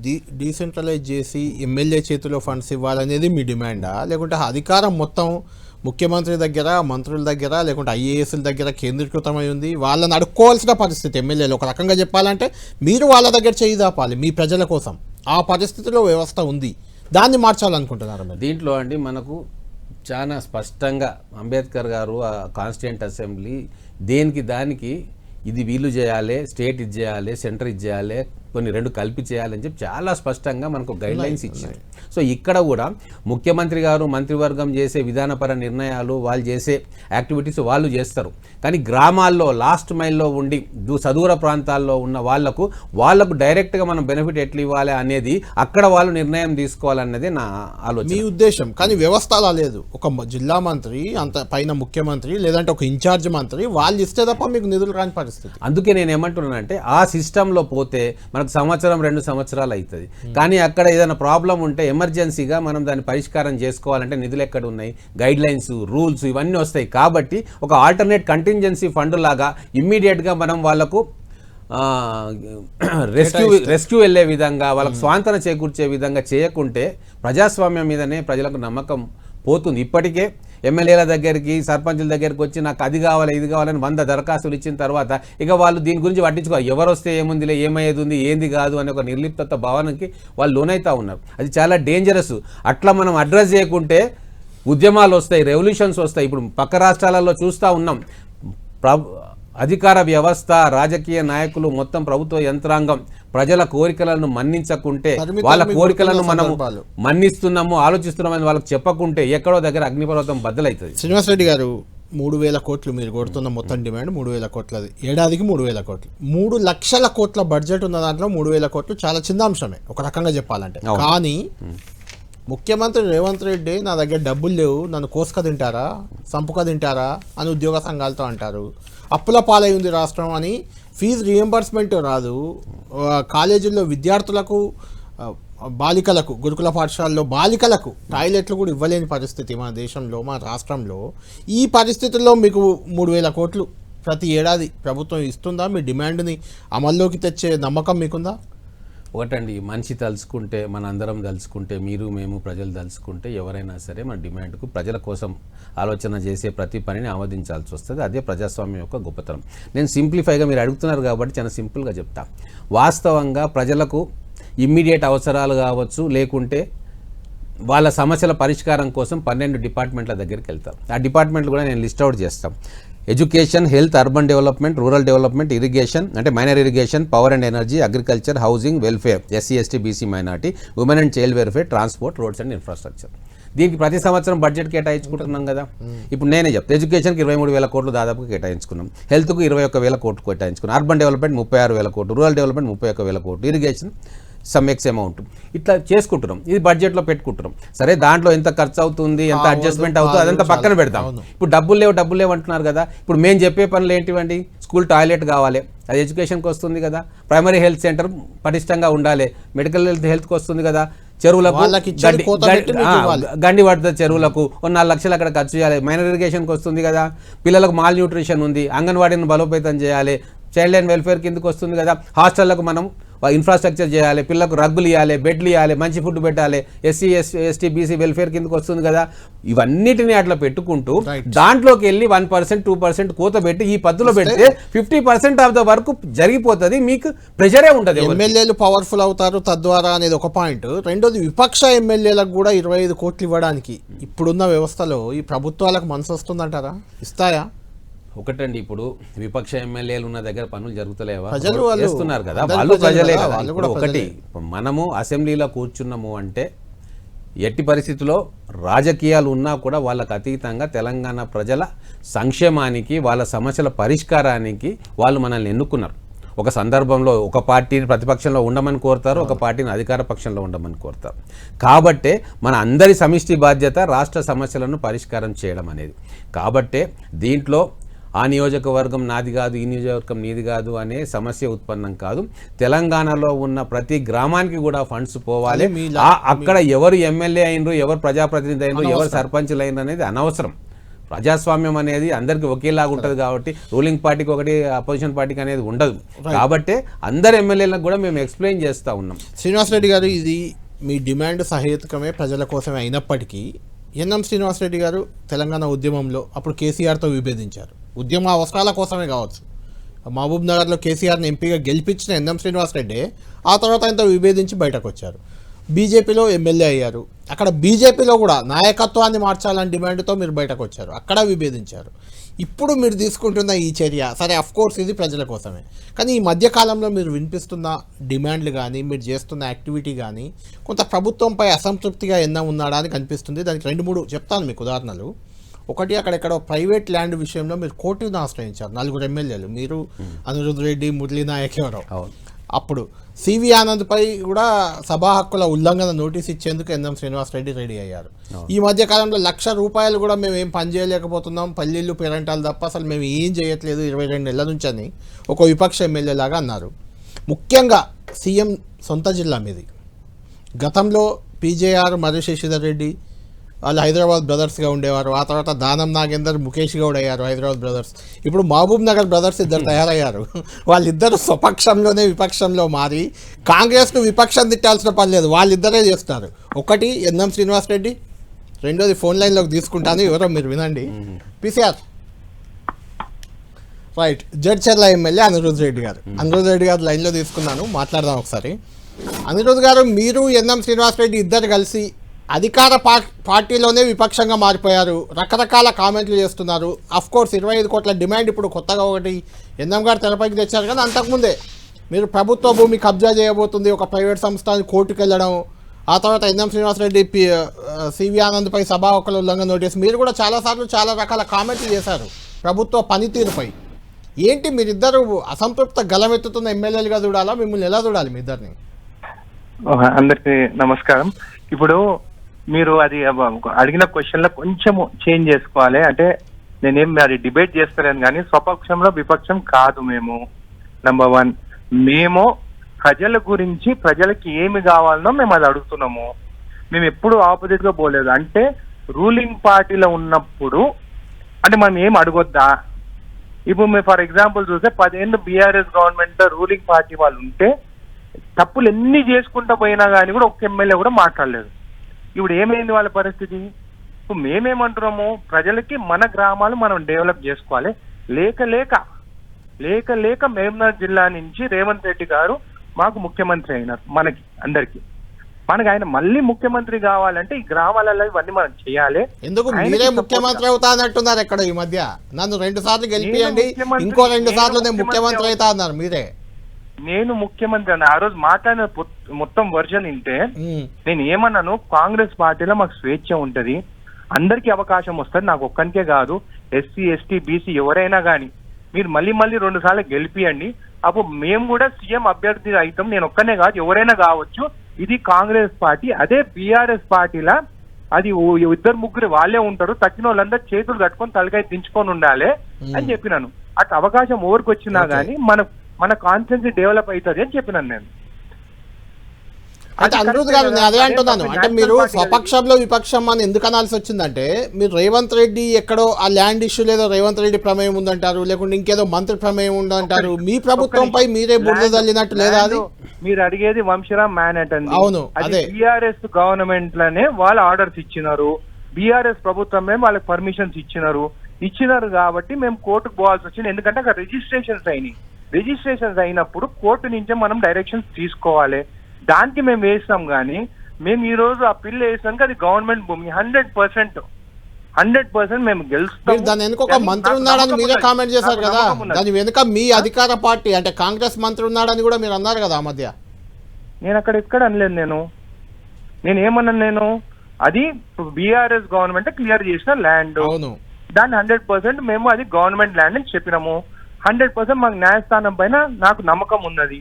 డీసెంట్రలైజ్ చేసి ఎమ్మెల్యే చేతిలో ఫండ్స్ ఇవ్వాలనేది మీ డిమాండా, లేకుంటే అధికారం మొత్తం ముఖ్యమంత్రి దగ్గర, మంత్రుల దగ్గర, లేకుంటే ఐఏఎస్ల దగ్గర కేంద్రీకృతమై ఉంది, వాళ్ళని అడుక్కోవాల్సిన పరిస్థితి ఎమ్మెల్యేలు? ఒక రకంగా చెప్పాలంటే మీరు వాళ్ళ దగ్గర చేయి దాపాలి మీ ప్రజల కోసం. ఆ పరిస్థితిలో వ్యవస్థ ఉంది, దాన్ని మార్చాలనుకుంటున్నారు మీరు? దీంట్లో అండి మనకు చాలా స్పష్టంగా అంబేద్కర్ గారు ఆ కాన్స్టిట్యూంట్ అసెంబ్లీ దేనికి దానికి ఇది వీళ్ళు చేయాలి, స్టేట్ ఇది చేయాలి, సెంటర్ ఇది చేయాలి, కొన్ని రెండు కలిపి చేయాలని చెప్పి చాలా స్పష్టంగా మనకు గైడ్ లైన్స్ ఇచ్చారు. సో ఇక్కడ కూడా ముఖ్యమంత్రి గారు మంత్రివర్గం చేసే విధానపర నిర్ణయాలు, వాళ్ళు చేసే యాక్టివిటీస్ వాళ్ళు చేస్తారు. కానీ గ్రామాల్లో లాస్ట్ మైల్లో ఉండి సదూర ప్రాంతాల్లో ఉన్న వాళ్లకు డైరెక్ట్గా మనం బెనిఫిట్ ఎట్లా ఇవ్వాలి అనేది అక్కడ వాళ్ళు నిర్ణయం తీసుకోవాలన్నది నా ఆలోచన, మీ ఉద్దేశం. కానీ వ్యవస్థ అలా లేదు. ఒక జిల్లా మంత్రి, అంత పైన ముఖ్యమంత్రి, లేదంటే ఒక ఇన్ఛార్జ్ మంత్రి వాళ్ళు ఇస్తే తప్ప మీకు నిధులు రాని పరిస్థితి. అందుకే నేను ఏమంటున్నానంటే ఆ సిస్టంలో పోతే మనకు సంవత్సరం 2 సంవత్సరాలు అవుతుంది. కానీ అక్కడ ఏదైనా ప్రాబ్లం ఉంటే ఎమర్జెన్సీగా మనం దాన్ని పరిష్కారం చేసుకోవాలంటే నిధులు ఎక్కడ ఉన్నాయి, గైడ్ లైన్స్, రూల్స్ ఇవన్నీ వస్తాయి. కాబట్టి ఒక ఆల్టర్నేట్ కంటింజెన్సీ ఫండ్ లాగా ఇమ్మీడియట్గా మనం వాళ్ళకు రెస్క్యూ వెళ్ళే విధంగా, వాళ్ళకు స్వాంతన చేకూర్చే విధంగా చేయకుంటే ప్రజాస్వామ్యం మీదనే ప్రజలకు నమ్మకం పోతుంది. ఇప్పటికే ఎమ్మెల్యేల దగ్గరికి, సర్పంచుల దగ్గరికి వచ్చి నాకు అది కావాలి, ఇది కావాలని 100 దరఖాస్తులు ఇచ్చిన తర్వాత ఇక వాళ్ళు దీని గురించి పట్టించుకో, ఎవరు వస్తే ఏముందిలే, ఏమయ్యేది ఉంది, ఏంది కాదు అనే ఒక నిర్లిప్తత భావనకి వాళ్ళు లోనైతా ఉన్నారు. అది చాలా డేంజరస్. అట్లా మనం అడ్రస్ చేయకుంటే ఉద్యమాలు వస్తాయి, రెవల్యూషన్స్ వస్తాయి. ఇప్పుడు పక్క రాష్ట్రాలలో చూస్తూ ఉన్నాం. అధికార వ్యవస్థ, రాజకీయ నాయకులు, మొత్తం ప్రభుత్వ యంత్రాంగం ప్రజల కోరికలను మన్నించకుంటే, వాళ్ళ కోరికలను మనం మన్నిస్తున్నాము, ఆలోచిస్తున్నామని వాళ్ళకి చెప్పకుంటే ఎక్కడో దగ్గర అగ్నిపర్వతం బద్దలవుతుంది. శ్రీనివాస్ రెడ్డి గారు, 3,000 కోట్లు మీరు కొడుతున్న మొత్తం డిమాండ్ 3,000 కోట్లది. ఏడాదికి 3,000 కోట్లు, 3 లక్షల కోట్ల బడ్జెట్ ఉన్న దాంట్లో 3,000 కోట్లు చాలా చిన్న అంశమే ఒక రకంగా చెప్పాలంటే. కానీ ముఖ్యమంత్రి రేవంత్ రెడ్డి నా దగ్గర డబ్బులు లేవు, నన్ను కోసుక తింటారా, సంపుక తింటారా అని ఉద్యోగ సంఘాలతో అంటారు. అప్పుల పాలై ఉంది రాష్ట్రం అని ఫీజు రియంబర్స్మెంట్ రాదు. కాలేజీల్లో విద్యార్థులకు, బాలికలకు, గురుకుల పాఠశాలలో బాలికలకు టాయిలెట్లు కూడా ఇవ్వలేని పరిస్థితి మన దేశంలో, మన రాష్ట్రంలో. ఈ పరిస్థితుల్లో మీకు 3,000 కోట్లు ప్రతి ఏడాది ప్రభుత్వం ఇస్తుందా? మీ డిమాండ్ని అమల్లోకి తెచ్చే నమ్మకం మీకుందా? ఒకటండి, మనిషి తలుచుకుంటే, మన అందరం తలుచుకుంటే, మీరు మేము ప్రజలు తలుచుకుంటే ఎవరైనా సరే మన డిమాండ్కు ప్రజల కోసం ఆలోచన చేసే ప్రతి పనిని ఆమోదించాల్సి వస్తుంది. అదే ప్రజాస్వామ్యం యొక్క గొప్పతనం. నేను సింప్లిఫైగా మీరు అడుగుతున్నారు కాబట్టి చాలా సింపుల్గా చెప్తా. వాస్తవంగా ప్రజలకు ఇమ్మీడియట్ అవసరాలు కావచ్చు, లేకుంటే వాళ్ళ సమస్యల పరిష్కారం కోసం 12 డిపార్ట్మెంట్ల దగ్గరికి వెళ్తారు. ఆ డిపార్ట్మెంట్లు కూడా నేను లిస్ట్ అవుట్ చేస్తాను. Education, health, urban development, rural development, irrigation అంటే minor irrigation, power and energy, agriculture, housing, welfare, SC ST BC minority, women and child welfare, transport, roads and infrastructure. దీనికి ప్రతి సంవత్సరం బడ్జెట్ కేటాయించుకుంటున్నాం కదా. ఇప్పుడు నేనే చెప్తాను, ఎడ్యుకేషన్కి 23,000 కోట్లు దాదాపుగా కేటాయించుకున్నాం, హెల్త్కు 21,000 కోట్లు కేటాయించుకున్నాం, అర్బన్ డెవలప్మెంట్ 36,000 కోట్లు, రూరల్ డెవలప్మెంట్ 31,000 కోట్లు, ఇరిగేషన్ సమ్ ఎక్స్ అమౌంట్ ఇట్లా చేసుకుంటున్నాం. ఇది బడ్జెట్లో పెట్టుకుంటున్నాం. సరే, దాంట్లో ఎంత ఖర్చు అవుతుంది, ఎంత అడ్జస్ట్మెంట్ అవుతుంది అదంతా పక్కన పెడతాం. ఇప్పుడు డబ్బులు లేవు అంటున్నారు కదా. ఇప్పుడు మేము చెప్పే పనులు ఏంటివండి? స్కూల్ టాయిలెట్ కావాలి, అది ఎడ్యుకేషన్కి వస్తుంది కదా. ప్రైమరీ హెల్త్ సెంటర్ పటిష్టంగా ఉండాలి, మెడికల్ హెల్త్కి వస్తుంది కదా. చెరువులకు గండి పడుతుంది, చెరువులకు 4 లక్షలు అక్కడ ఖర్చు చేయాలి. మైనర్ ఇరిగేషన్కి వస్తుంది కదా. పిల్లలకు మాల్ న్యూట్రిషన్ ఉంది, అంగన్వాడీని బలోపేతం చేయాలి. చైల్డ్ లైన్ వెల్ఫేర్ కిందకు వస్తుంది కదా. హాస్టళ్లకు మనం ఇన్ఫ్రాస్ట్రక్చర్ చేయాలి, పిల్లలకు రగ్గులు ఇవ్వాలి, బెడ్లు ఇవ్వాలి, మంచి ఫుడ్ పెట్టాలి. ఎస్సీ ఎస్టీ బీసీ వెల్ఫేర్ కిందకు వస్తుంది కదా. ఇవన్నిటిని అట్లా పెట్టుకుంటూ దాంట్లోకి వెళ్ళి 1%, 2% కోత పెట్టి ఈ పద్ధతిలో పెడితే 50% ఆఫ్ ద వర్క్ జరిగిపోతుంది. మీకు ప్రెషరే ఉంటుంది. ఎమ్మెల్యేలు పవర్ఫుల్ అవుతారు తద్వారా అనేది ఒక పాయింట్. రెండోది, విపక్ష ఎమ్మెల్యేలకు కూడా 25 కోట్లు ఇవ్వడానికి ఇప్పుడున్న వ్యవస్థలో ఈ ప్రభుత్వాలకు మనసు వస్తుందంటారా? ఇస్తాయా? ఒకటండి, ఇప్పుడు విపక్ష ఎమ్మెల్యేలు ఉన్న దగ్గర పనులు జరుగుతలేవా? ప్రజలు వాళ్ళు చేస్తున్నారు కదా, అందరూ వాళ్ళు ప్రజలే ప్రజలే కదా, కదా. వాళ్ళు ఇప్పుడు కూడా ఒకటి, మనము అసెంబ్లీలో కూర్చున్నాము అంటే ఎట్టి పరిస్థితుల్లో రాజకీయాలు ఉన్నా కూడా వాళ్ళకు అతీతంగా తెలంగాణ ప్రజల సంక్షేమానికి, వాళ్ళ సమస్యల పరిష్కారానికి వాళ్ళు మనల్ని ఎన్నుకున్నారు. ఒక సందర్భంలో ఒక పార్టీని ప్రతిపక్షంలో ఉండమని కోరుతారు, ఒక పార్టీని అధికార పక్షంలో ఉండమని కోరుతారు. కాబట్టే మన అందరి సమిష్టి బాధ్యత రాష్ట్ర సమస్యలను పరిష్కారం చేయడం అనేది. కాబట్టే దీంట్లో ఆ నియోజకవర్గం నాది కాదు, ఈ నియోజకవర్గం నీది కాదు అనే సమస్య ఉత్పన్నం కాదు. తెలంగాణలో ఉన్న ప్రతి గ్రామానికి కూడా ఫండ్స్ పోవాలి. అక్కడ ఎవరు ఎమ్మెల్యే అయినరు, ఎవరు ప్రజాప్రతినిధి అయినరు, ఎవరు సర్పంచులు అయినరు అనేది అనవసరం. ప్రజాస్వామ్యం అనేది అందరికీ ఒకేలాగా ఉంటుంది కాబట్టి రూలింగ్ పార్టీకి ఒకటి, అపోజిషన్ పార్టీకి అనేది ఉండదు. కాబట్టి అందరు ఎమ్మెల్యేలకు కూడా మేము ఎక్స్ప్లెయిన్ చేస్తూ ఉన్నాం. శ్రీనివాసరెడ్డి గారు, ఇది మీ డిమాండ్ సహేతుకమే, ప్రజల కోసమే అయినప్పటికీ ఎన్ఎం శ్రీనివాసరెడ్డి గారు తెలంగాణ ఉద్యమంలో అప్పుడు కేసీఆర్తో విభేదించారు. ఉద్యమ అవసరాల కోసమే కావచ్చు. మహబూబ్ నగర్లో కేసీఆర్ని ఎంపీగా గెలిపించిన ఎన్ఎం శ్రీనివాసరెడ్డి ఆ తర్వాత ఆయనతో విభేదించి బయటకు వచ్చారు. బీజేపీలో ఎమ్మెల్యే అయ్యారు. అక్కడ బీజేపీలో కూడా నాయకత్వాన్ని మార్చాలని డిమాండ్తో మీరు బయటకు వచ్చారు, అక్కడ విభేదించారు. ఇప్పుడు మీరు తీసుకుంటున్న ఈ చర్య సరే, అఫ్కోర్స్ ఇది ప్రజల కోసమే, కానీ ఈ మధ్యకాలంలో మీరు వినిపిస్తున్న డిమాండ్లు కానీ, మీరు చేస్తున్న యాక్టివిటీ కానీ కొంత ప్రభుత్వంపై అసంతృప్తిగా ఎన్న ఉన్నాడా అని కనిపిస్తుంది. దానికి 2-3 చెప్తాను మీకు ఉదాహరణలు. ఒకటి, అక్కడెక్కడో ప్రైవేట్ ల్యాండ్ విషయంలో మీరు కోర్టును ఆశ్రయించారు, 4 ఎమ్మెల్యేలు, మీరు, అనిరుద్ రెడ్డి, మురళీ నాయక్ ఎవరో. అప్పుడు సివి ఆనంద్పై కూడా సభా హక్కుల ఉల్లంఘన నోటీస్ ఇచ్చేందుకు ఎన్ఎం శ్రీనివాసరెడ్డి రెడీ అయ్యారు. ఈ మధ్య కాలంలో ₹1,00,000 కూడా మేము ఏం పని చేయలేకపోతున్నాం, పల్లెళ్ళు పేరెంటాలు తప్ప అసలు మేము ఏం చేయట్లేదు 22 నెలల నుంచి అని ఒక విపక్ష ఎమ్మెల్యే లాగా అన్నారు. ముఖ్యంగా సీఎం సొంత జిల్లా మీది. గతంలో పీజేఆర్ మరియు శశిధర్ రెడ్డి వాళ్ళు హైదరాబాద్ బ్రదర్స్గా ఉండేవారు. ఆ తర్వాత దానం నాగేందర్, ముఖేష్ గౌడ్ అయ్యారు హైదరాబాద్ బ్రదర్స్. ఇప్పుడు మహబూబ్ నగర్ బ్రదర్స్ ఇద్దరు తయారయ్యారు. వాళ్ళిద్దరు స్వపక్షంలోనే విపక్షంలో మారి కాంగ్రెస్ను విపక్షం తిట్టాల్సిన పని లేదు, వాళ్ళిద్దరే చేస్తున్నారు. ఒకటి ఎన్ఎం శ్రీనివాసరెడ్డి, రెండోది ఫోన్ లైన్లోకి తీసుకుంటాను, ఎవరో మీరు వినండి. PCR right, Jadcherla MLA Anirudh Reddy గారు. అనిరుద్ రెడ్డి గారు లైన్లో తీసుకున్నాను, మాట్లాడదాం ఒకసారి. అనిరుద్ గారు, మీరు ఎన్ఎం శ్రీనివాసరెడ్డి ఇద్దరు కలిసి అధికార పార్టీలోనే విపక్షంగా మారిపోయారు, రకరకాల కామెంట్లు చేస్తున్నారు. అఫ్కోర్స్ 25 కోట్ల డిమాండ్ ఇప్పుడు కొత్తగా ఒకటి ఎన్ఎం గారు తెరపైకి తెచ్చారు, కానీ అంతకుముందే మీరు ప్రభుత్వ భూమి కబ్జా చేయబోతుంది ఒక ప్రైవేట్ సంస్థ కోర్టుకు వెళ్ళడం, ఆ తర్వాత ఎన్ఎం శ్రీనివాసరెడ్డి సివి ఆనంద్పై సభా హక్కుల ఉల్లంఘన నోటీస్, మీరు కూడా చాలాసార్లు చాలా రకాల కామెంట్లు చేశారు ప్రభుత్వ పనితీరుపై. ఏంటి మీరిద్దరు అసంతృప్త గలమెత్తుతున్న ఎమ్మెల్యేలుగా చూడాలా, మిమ్మల్ని ఎలా చూడాలి మీ ఇద్దరిని? అందరికి నమస్కారం. ఇప్పుడు మీరు అది అడిగిన క్వశ్చన్ లో కొంచెము చేంజ్ చేసుకోవాలి. అంటే నేనేం అది డిబేట్ చేస్తలేను, కానీ స్వపక్షంలో విపక్షం కాదు మేము. నంబర్ 1, మేము ప్రజల గురించి, ప్రజలకి ఏమి కావాలనో మేము అది అడుగుతున్నాము. మేము ఎప్పుడు ఆపోజిట్ గా పోలేదు. అంటే రూలింగ్ పార్టీలో ఉన్నప్పుడు అంటే మనం ఏం అడగొద్దా? ఇప్పుడు మేము ఫర్ ఎగ్జాంపుల్ చూస్తే 10 ఏళ్ళు బీఆర్ఎస్ గవర్నమెంట్ రూలింగ్ పార్టీ వాళ్ళు ఉంటే తప్పులు ఎన్ని చేసుకుంటూ పోయినా కానీ కూడా ఒక్క ఎమ్మెల్యే కూడా మాట్లాడలేదు. ఇప్పుడు ఏమైంది వాళ్ళ పరిస్థితి? ఇప్పుడు మేమేమంటున్నాము, ప్రజలకి మన గ్రామాలు మనం డెవలప్ చేసుకోవాలి. లేక లేక మహబూబ్నగర్ జిల్లా నుంచి రేవంత్ రెడ్డి గారు మాకు ముఖ్యమంత్రి అయినారు. మనకి ఆయన మళ్ళీ ముఖ్యమంత్రి కావాలంటే ఈ గ్రామాలలో ఇవన్నీ మనం చేయాలి. ఎందుకు మీరే ముఖ్యమంత్రి అవుతా అన్నట్టున్నారు ఎక్కడ ఈ మధ్య? నన్ను 2 సార్లు గెలిపియండి, ఇంకో 2 సార్లు నేను ముఖ్యమంత్రి అవుతా అన్నారు మీరే. నేను ముఖ్యమంత్రి అని ఆ రోజు మాట్లాడిన మొత్తం వర్జన్ వింటే నేను ఏమన్నాను, కాంగ్రెస్ పార్టీలో మాకు స్వేచ్ఛ ఉంటది, అందరికీ అవకాశం వస్తుంది, నాకు ఒక్కనికే కాదు, ఎస్సీ ఎస్టీ బీసీ ఎవరైనా కానీ మీరు మళ్ళీ 2 సార్లు గెలిపియండి, అప్పుడు మేము కూడా సీఎం అభ్యర్థి అవుతాం, నేను ఒక్కనే కాదు ఎవరైనా కావచ్చు. ఇది కాంగ్రెస్ పార్టీ. అదే బీఆర్ఎస్ పార్టీలా అది 2-3 వాళ్ళే ఉంటారు, తక్కిన వాళ్ళందరూ చేతులు కట్టుకొని తలకాయ దించుకొని ఉండాలి అని చెప్పినాను. అటు అవకాశం ఓరికి వచ్చినా గానీ మన కాన్ఫిడెన్స్ డెవలప్ అవుతుంది అని చెప్పినాను నేను. అంటే అనిరుద్ గారు, నేను అదే అంటున్నాను. అంటే మీరు స్వపక్షంలో విపక్షం అని ఎందుకు అనాల్సి వచ్చిందంటే, మీరు రేవంత్ రెడ్డి ఎక్కడో ఆ ల్యాండ్ ఇష్యూ లేదో రేవంత్ రెడ్డి ప్రమేయం ఉందంటారు, లేకుంటే ఇంకేదో మంత్రి ప్రమేయం ఉందంటారు. మీ ప్రభుత్వంపై మీరే బురద జల్లినట్టు లేదా? అది మీరు అడిగేది వంశీరామ్ మ్యానెట్ అండి. అవును, అదే బీఆర్ఎస్ గవర్నమెంట్ లోనే వాళ్ళు ఆర్డర్స్ ఇచ్చినారు, బీఆర్ఎస్ ప్రభుత్వమే వాళ్ళకి పర్మిషన్స్ ఇచ్చినారు కాబట్టి మేము కోర్టుకు పోవాల్సి వచ్చింది. ఎందుకంటే అక్కడ రిజిస్ట్రేషన్స్ అయినప్పుడు కోర్టు నుంచే మనం డైరెక్షన్స్ తీసుకోవాలి. దానికి మేము వేస్తాం. కానీ మేము ఈ రోజు ఆ పిల్లు వేసాక అది గవర్నమెంట్ భూమి 100% 100% మేము మీరు గెలుస్తాం. దాని వెనుక ఒక మంత్రి ఉన్నాడని మీరే కామెంట్ చేశారు కదా, దాని వెనుక మీ అధికార పార్టీ అంటే కాంగ్రెస్ మంత్రి ఉన్నాడని కూడా మీరు అన్నారు కదా ఆ మధ్య. నేను అక్కడ ఎక్కడ అనలేదు. నేను ఏమన్నాను, నేను అది బీఆర్ఎస్ గవర్నమెంట్ క్లియర్ చేసిన ల్యాండ్, అవును, దాన్ని 100% మేము అది గవర్నమెంట్ ల్యాండ్ అని చెప్పినాము. 100% మాకు న్యాయస్థానం పైన నాకు నమ్మకం ఉన్నది.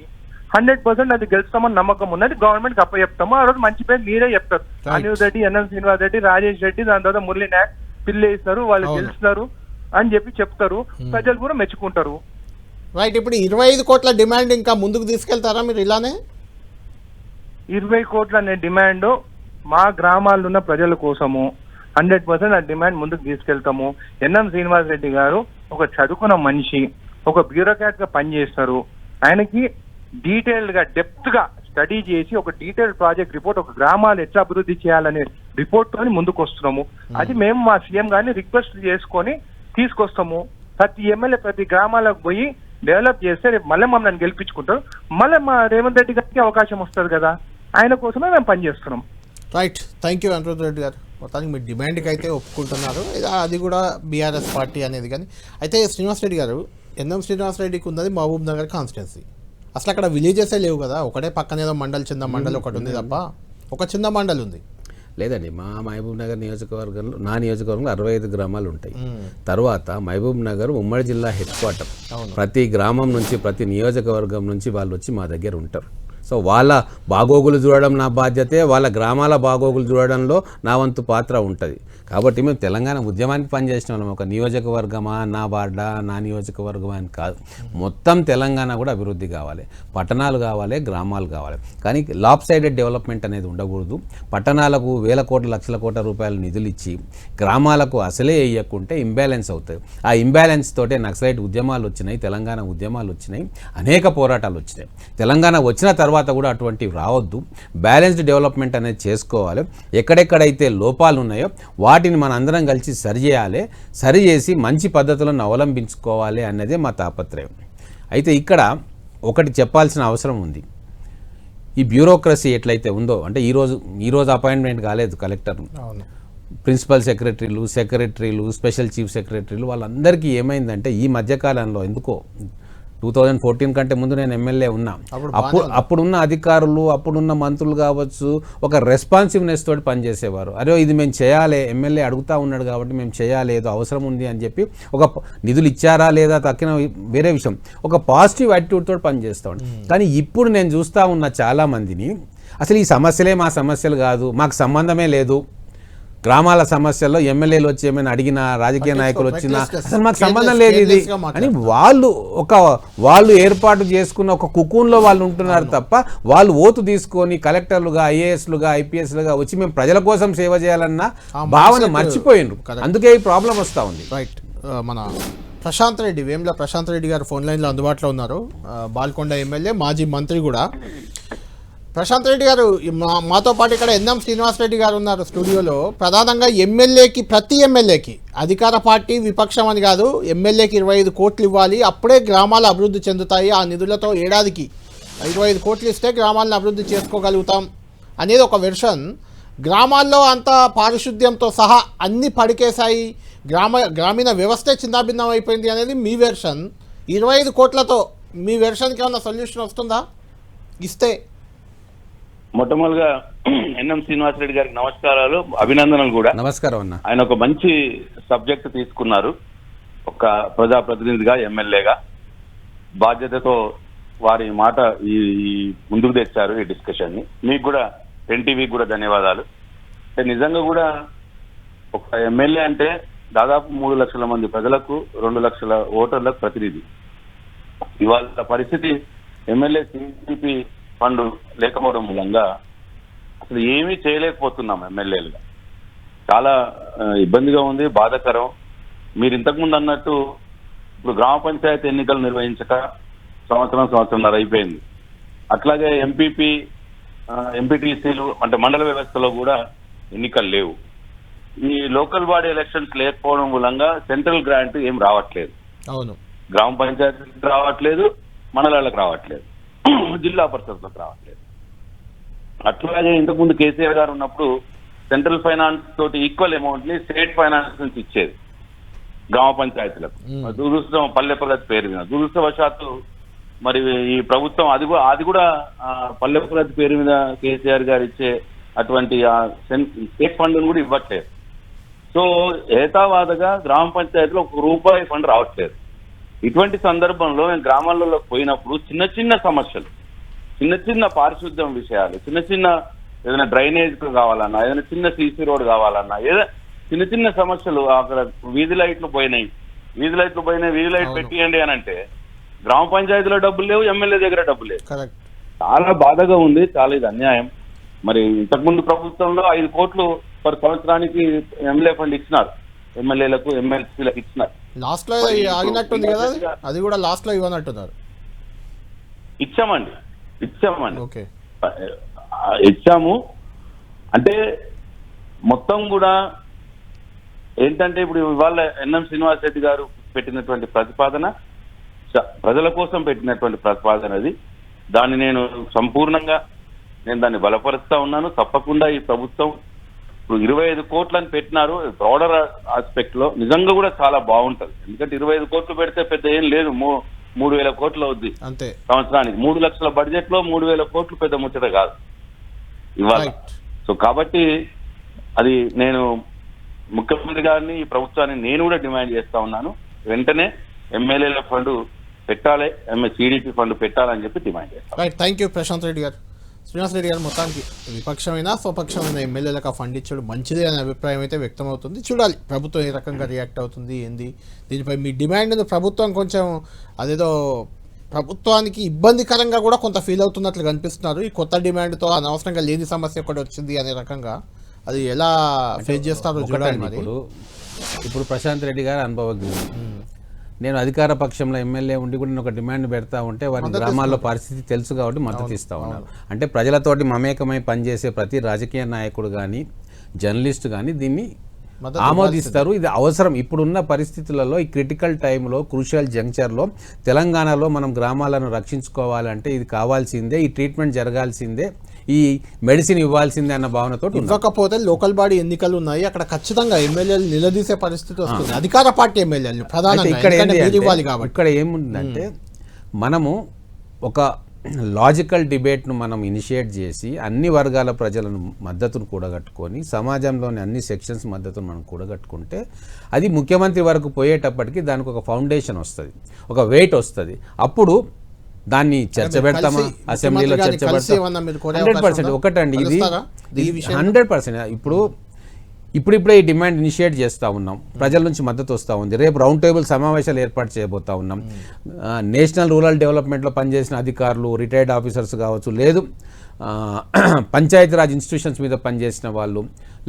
100% అది గెలుస్తామని నమ్మకం ఉన్నది. గవర్నమెంట్ అప్ప చెప్తాము. ఆ రోజు మంచి పేరు మీరే చెప్తారు. అనిల్ రెడ్డి, ఎన్ఎం శ్రీనివాస్ రెడ్డి, రాజేష్ రెడ్డి, దాని తర్వాత మురళీ నాయక్ పిల్లేస్తారు, వాళ్ళు గెలుస్తున్నారు అని చెప్పి చెప్తారు. ప్రజలు కూడా మెచ్చుకుంటారు. రైట్. ఇప్పుడు 25 కోట్ల డిమాండ్ ఇంకా ముందుకు తీసుకెళ్తారా మీరు ఇలానే? 20 కోట్ల అనే డిమాండ్ మా గ్రామాల్లో ఉన్న ప్రజల కోసము 100% ఆ డిమాండ్ ముందుకు తీసుకెళ్తాము. ఎన్ఎం శ్రీనివాస్ రెడ్డి గారు ఒక చదువుకున్న మనిషి, ఒక బ్యూరోక్రాట్ గా పనిచేస్తారు. ఆయనకి డీటెయిల్డ్ గా డెప్త్ గా స్టడీ చేసి ఒక డీటెయిల్డ్ ప్రాజెక్ట్ రిపోర్ట్, ఒక గ్రామాలు ఎట్లా అభివృద్ధి చేయాలనే రిపోర్ట్ తోని ముందుకు వస్తున్నాము. అది మేము మా సీఎం గారిని రిక్వెస్ట్ చేసుకొని తీసుకొస్తాము. ప్రతి ఎమ్మెల్యే ప్రతి గ్రామాలకు పోయి డెవలప్ చేస్తే రేపు మళ్ళీ మమ్మల్ని గెలిపించుకుంటారు. మళ్ళీ మా రేవంత్ రెడ్డి గారికి అవకాశం వస్తుంది కదా, ఆయన కోసమే మేము పనిచేస్తున్నాం. Right. Thank you Anirudh Reddy గారు. మొత్తానికి మీ డిమాండ్కి అయితే ఒప్పుకుంటున్నారు, అది కూడా బీఆర్ఎస్ పార్టీ అనేది. కానీ అయితే శ్రీనివాస్ రెడ్డి గారు, ఎన్ఎం శ్రీనివాస్ రెడ్డికి ఉన్నది మహబూబ్ నగర్ కాన్స్టిట్యున్సీ. అసలు అక్కడ విలేజెసే లేవు కదా, ఒకటే పక్కన ఏదో మండల్, చిన్న మండల్ ఒకటి ఉంది తప్ప, ఒక చిన్న మండల్ ఉంది. లేదండి, మా మహబూబ్ నగర్ నియోజకవర్గంలో, నా నియోజకవర్గంలో 65 గ్రామాలు ఉంటాయి. తర్వాత మహబూబ్ నగర్ ఉమ్మడి జిల్లా హెడ్ క్వార్టర్. ప్రతి గ్రామం నుంచి, ప్రతి నియోజకవర్గం నుంచి వాళ్ళు వచ్చి మా దగ్గర ఉంటారు. సో వాళ్ళ బాగోగులు చూడడం నా బాధ్యతే, వాళ్ళ గ్రామాల బాగోగులు చూడడంలో నా వంతు పాత్ర ఉంటుంది. కాబట్టి మేము తెలంగాణ ఉద్యమానికి పనిచేసిన వాళ్ళం. ఒక నియోజకవర్గమా, నా వార్డా, నా నియోజకవర్గమా అని కాదు, మొత్తం తెలంగాణ కూడా అభివృద్ధి కావాలి, పట్టణాలు కావాలి, గ్రామాలు కావాలి. కానీ లాప్ సైడెడ్ డెవలప్మెంట్ అనేది ఉండకూడదు. పట్టణాలకు వేల కోట్ల, లక్షల కోట్ల రూపాయలు నిధులు ఇచ్చి గ్రామాలకు అసలే వేయకుంటే ఇంబ్యాలెన్స్ అవుతుంది. ఆ ఇంబ్యాలెన్స్ తోటే నక్సలైట్ ఉద్యమాలు వచ్చినాయి, తెలంగాణ ఉద్యమాలు వచ్చినాయి, అనేక పోరాటాలు వచ్చినాయి. తెలంగాణ వచ్చిన తర్వాత కూడా అటువంటివి రావద్దు. బ్యాలెన్స్డ్ డెవలప్మెంట్ అనేది చేసుకోవాలి. ఎక్కడెక్కడైతే లోపాలు ఉన్నాయో వాటిని మన అందరం కలిసి సరిచేయాలి, సరిచేసి మంచి పద్ధతులను అవలంబించుకోవాలి అన్నదే మా తాపత్రయం. అయితే ఇక్కడ ఒకటి చెప్పాల్సిన అవసరం ఉంది. ఈ బ్యూరోక్రసీ ఎట్లయితే ఉందో, అంటే ఈరోజు అపాయింట్మెంట్ కాలేదు కలెక్టర్, ప్రిన్సిపల్ సెక్రటరీలు, స్పెషల్ చీఫ్ సెక్రటరీలు, వాళ్ళందరికీ ఏమైందంటే ఈ మధ్యకాలంలో ఎందుకో 2014 కంటే ముందు నేను ఎమ్మెల్యే ఉన్నా, అప్పుడున్న అధికారులు, అప్పుడున్న మంత్రులు కావచ్చు, ఒక రెస్పాన్సివ్నెస్ తోటి పనిచేసేవారు. అరే ఇది మేము చేయాలి, ఎమ్మెల్యే అడుగుతా ఉన్నాడు కాబట్టి మేము చేయాలి, ఏదో అవసరం ఉంది అని చెప్పి, ఒక నిధులు ఇచ్చారా లేదా తక్కిన వేరే విషయం, ఒక పాజిటివ్ యాటిట్యూడ్ తోటి పనిచేస్తూ ఉంటాం. కానీ ఇప్పుడు నేను చూస్తూ ఉన్న చాలామందిని అసలు ఈ సమస్యలే మా సమస్యలు కాదు, మాకు సంబంధమే లేదు, గ్రామాల సమస్యల్లో ఎమ్మెల్యేలు వచ్చి ఏమైనా అడిగినా, రాజకీయ నాయకులు వచ్చినా అసలు మాకు సంబంధం లేదు ఇది అని వాళ్ళు ఏర్పాటు చేసుకున్న ఒక కుకూన్లో వాళ్ళు ఉంటున్నారు తప్ప, వాళ్ళు ఓటు తీసుకొని కలెక్టర్లుగా, ఐఏఎస్లుగా, ఐపీఎస్లుగా వచ్చి మేము ప్రజల కోసం సేవ చేయాలన్న భావన మర్చిపోయిండ్రు. అందుకే ఈ ప్రాబ్లం వస్తూ ఉంది. రైట్. మన ప్రశాంత్ రెడ్డి, వేముల ప్రశాంత్ రెడ్డి గారు ఫోన్ లైన్లో అందుబాటులో ఉన్నారు. బాల్కొండ ఎమ్మెల్యే, మాజీ మంత్రి కూడా. ప్రశాంత్ రెడ్డి గారు, మాతో పాటు ఇక్కడ ఎన్ఎం శ్రీనివాస్ రెడ్డి గారు ఉన్నారు స్టూడియోలో. ప్రధానంగా ప్రతి ఎమ్మెల్యేకి అధికార పార్టీ విపక్షం అని కాదు, ఎమ్మెల్యేకి 25 కోట్లు ఇవ్వాలి, అప్పుడే గ్రామాలు అభివృద్ధి చెందుతాయి, ఆ నిధులతో ఏడాదికి 25 కోట్లు ఇస్తే గ్రామాలను అభివృద్ధి చేసుకోగలుగుతాం అనేది ఒక వెర్షన్. గ్రామాల్లో అంతా పారిశుద్ధ్యంతో సహా అన్ని పడికేశాయి, గ్రామీణ వ్యవస్థే చిన్నాభిన్నం అయిపోయింది అనేది మీ వెర్షన్. 25 కోట్లతో మీ వెర్షన్కి ఏమైనా సొల్యూషన్ వస్తుందా ఇస్తే? మొట్టమొదటిగా ఎన్ఎం శ్రీనివాస్ రెడ్డి గారికి నమస్కారాలు, అభినందనలు కూడా. నమస్కారం అన్న. ఆయన ఒక మంచి సబ్జెక్ట్ తీసుకున్నారు. ఒక ప్రజాప్రతినిధిగా, ఎమ్మెల్యేగా బాధ్యతతో వారి మాట ఈ ముందుకు తెచ్చారు ఈ డిస్కషన్ ని. మీకు కూడా ఎన్టీవీకి కూడా ధన్యవాదాలు. నిజంగా కూడా ఒక ఎమ్మెల్యే అంటే దాదాపు 3 లక్షల మంది ప్రజలకు, 2 లక్షల ఓటర్లకు ప్రతినిధి. ఇవాళ పరిస్థితి ఎమ్మెల్యే సిపిపి ఫండ్ లేకపోవడం మూలంగా అసలు ఏమీ చేయలేకపోతున్నాం ఎమ్మెల్యేలుగా. చాలా ఇబ్బందిగా ఉంది, బాధాకరం. మీరు ఇంతకుముందు అన్నట్టు ఇప్పుడు గ్రామ పంచాయతీ ఎన్నికలు నిర్వహించక సంవత్సరంన్నర అయిపోయింది. అట్లాగే ఎంపీటీసీలు అంటే మండల వ్యవస్థలో కూడా ఎన్నికలు లేవు. ఈ లోకల్ బాడీ ఎలక్షన్స్ లేకపోవడం మూలంగా సెంట్రల్ గ్రాంట్ ఏం రావట్లేదు. అవును, గ్రామ పంచాయతీలకు రావట్లేదు, మండలాలకు రావట్లేదు, జిల్లా పరిషత్లకు రావట్లేదు. అట్లాగే ఇంతకుముందు కేసీఆర్ గారు ఉన్నప్పుడు సెంట్రల్ ఫైనాన్స్ తోటి ఈక్వల్ అమౌంట్ ని స్టేట్ ఫైనాన్స్ నుంచి ఇచ్చేది గ్రామ పంచాయతీలకు. దురదృష్టం పల్లె ప్రగతి పేరు మీద దురదృష్టవశాత్తు మరి ఈ ప్రభుత్వం అది కూడా పల్లె ప్రగతి పేరు మీద కేసీఆర్ గారు ఇచ్చే అటువంటి స్టేట్ ఫండ్ కూడా ఇవ్వట్లేదు. సో ఏతావాదగా గ్రామ పంచాయతీలో ₹1 ఫండ్ రావట్లేదు. ఇటువంటి సందర్భంలో మేము గ్రామాలలో పోయినప్పుడు చిన్న చిన్న సమస్యలు, చిన్న చిన్న పారిశుద్ధ్యం విషయాలు, చిన్న చిన్న ఏదైనా డ్రైనేజ్ కావాలన్నా, ఏదైనా చిన్న సీసీ రోడ్ కావాలన్నా, ఏదైనా చిన్న చిన్న సమస్యలు, అక్కడ వీధి లైట్లు పోయినాయి, వీధి లైట్ పెట్టియండి అని అంటే గ్రామ పంచాయతీలో డబ్బులు లేవు, ఎమ్మెల్యే దగ్గర డబ్బులు లేవు. చాలా బాధగా ఉంది, చాలా ఇది అన్యాయం. మరి ఇంతకుముందు ప్రభుత్వంలో 5 కోట్లు పర్ సంవత్సరానికి ఎమ్మెల్యే ఫండ్ ఇచ్చినారు, ఎమ్మెల్యేలకు ఎమ్మెల్సీలకు ఇచ్చినారు. లాస్ట్ లో ఆగినట్టుంది కదా, అది కూడా లాస్ట్ లో ఇవ్వనట్టున్నారు. ఇచ్చామండి ఓకే, ఇచ్చాము. అంటే మొత్తం కూడా ఏంటంటే ఇప్పుడు ఇవాళ ఎన్ఎం శ్రీనివాస్ రెడ్డి గారు పెట్టినటువంటి ప్రతిపాదన ప్రజల కోసం పెట్టినటువంటి ప్రతిపాదనది. దాన్ని నేను సంపూర్ణంగా దాన్ని బలపరుస్తా ఉన్నాను. తప్పకుండా ఈ ప్రభుత్వం ఇప్పుడు 25 కోట్లని పెట్టినారు. బ్రాడర్ ఆస్పెక్ట్ లో నిజంగా కూడా చాలా బాగుంటది. ఎందుకంటే 25 కోట్లు పెడితే పెద్ద ఏం లేదు, 3,000 కోట్లు అవుద్ది అంతే సంవత్సరానికి. 3 లక్షల బడ్జెట్ లో 3,000 కోట్లు పెద్ద ముచ్చట కాదు ఇవాళ. సో కాబట్టి అది నేను ముఖ్యమంత్రి గారిని, ఈ ప్రభుత్వాన్ని నేను కూడా డిమాండ్ చేస్తా ఉన్నాను. వెంటనే ఎమ్మెల్యేల ఫండ్ పెట్టాలి, సిడిపి ఫండ్ పెట్టాలని చెప్పి డిమాండ్ చేస్తాను. Right, thank you Prashanth Reddy గారు. శ్రీనివాస్ రెడ్డి గారు మొత్తానికి విపక్షమైనా స్వపక్షమైన ఎమ్మెల్యేలకు ఫండ్ ఇచ్చడం మంచిదే అనే అభిప్రాయం అయితే వ్యక్తమవుతుంది. చూడాలి ప్రభుత్వం ఏ రకంగా రియాక్ట్ అవుతుంది ఏంది. దీనిపై మీ డిమాండ్ను ప్రభుత్వం కొంచెం అదేదో ప్రభుత్వానికి ఇబ్బందికరంగా కూడా కొంత ఫీల్ అవుతున్నట్లు కనిపిస్తున్నారు. ఈ కొత్త డిమాండ్తో అనవసరంగా లేని సమస్య కూడా వచ్చింది అనే రకంగా అది ఎలా ఫేస్ చేస్తారో చూడాలి. మరి ఇప్పుడు ప్రశాంత్ రెడ్డి గారు అనుభవజ్ఞుడు. నేను అధికార పక్షంలో ఎమ్మెల్యే ఉండి కూడా నేను ఒక డిమాండ్ పెడతా ఉంటే వారి గ్రామాల్లో పరిస్థితి తెలుసు కాబట్టి మద్దతు ఇస్తా ఉన్నారు. అంటే ప్రజలతోటి మమేకమై పనిచేసే ప్రతి రాజకీయ నాయకుడు కానీ జర్నలిస్టు కానీ దీన్ని ఆమోదిస్తారు. ఇది అవసరం. ఇప్పుడున్న పరిస్థితులలో ఈ క్రిటికల్ టైంలో, క్రూషియల్ జంక్చర్లో తెలంగాణలో మనం గ్రామాలను రక్షించుకోవాలంటే ఇది కావాల్సిందే, ఈ ట్రీట్మెంట్ జరగాల్సిందే, ఈ మెడిసిన్ ఇవ్వాల్సిందే అన్న భావనతో. ఇవ్వకపోతే లోకల్ బాడీ ఎన్నికలు ఉన్నాయి, అక్కడ ఖచ్చితంగా ఎమ్మెల్యేలు నిలదీసే పరిస్థితి వస్తుంది. అధికార పార్టీ ఎమ్మెల్యేలు ప్రధానంగా ఇక్కడ ఏముందంటే మనము ఒక లాజికల్ డిబేట్ను మనం ఇనిషియేట్ చేసి అన్ని వర్గాల ప్రజలను మద్దతును కూడగట్టుకొని సమాజంలోని అన్ని సెక్షన్స్ మద్దతును మనం కూడగట్టుకుంటే అది ముఖ్యమంత్రి వరకు పోయేటప్పటికి దానికి ఒక ఫౌండేషన్ వస్తుంది, ఒక వెయిట్ వస్తుంది. అప్పుడు దాన్ని చర్చ పెడతామా, అసెంబ్లీలో చర్చ పెడతాం. 100% ఒకటండి, ఇది 100%. ఇప్పుడిప్పుడే ఈ డిమాండ్ ఇనిషియేట్ చేస్తూ ఉన్నాం, ప్రజల నుంచి మద్దతు వస్తూ ఉంది. రేపు రౌండ్ టేబుల్ సమావేశాలు ఏర్పాటు చేయబోతా ఉన్నాం. నేషనల్ రూరల్ డెవలప్మెంట్లో పనిచేసిన అధికారులు, రిటైర్డ్ ఆఫీసర్స్ కావచ్చు, లేదు పంచాయతీరాజ్ ఇన్స్టిట్యూషన్స్ మీద పనిచేసిన వాళ్ళు,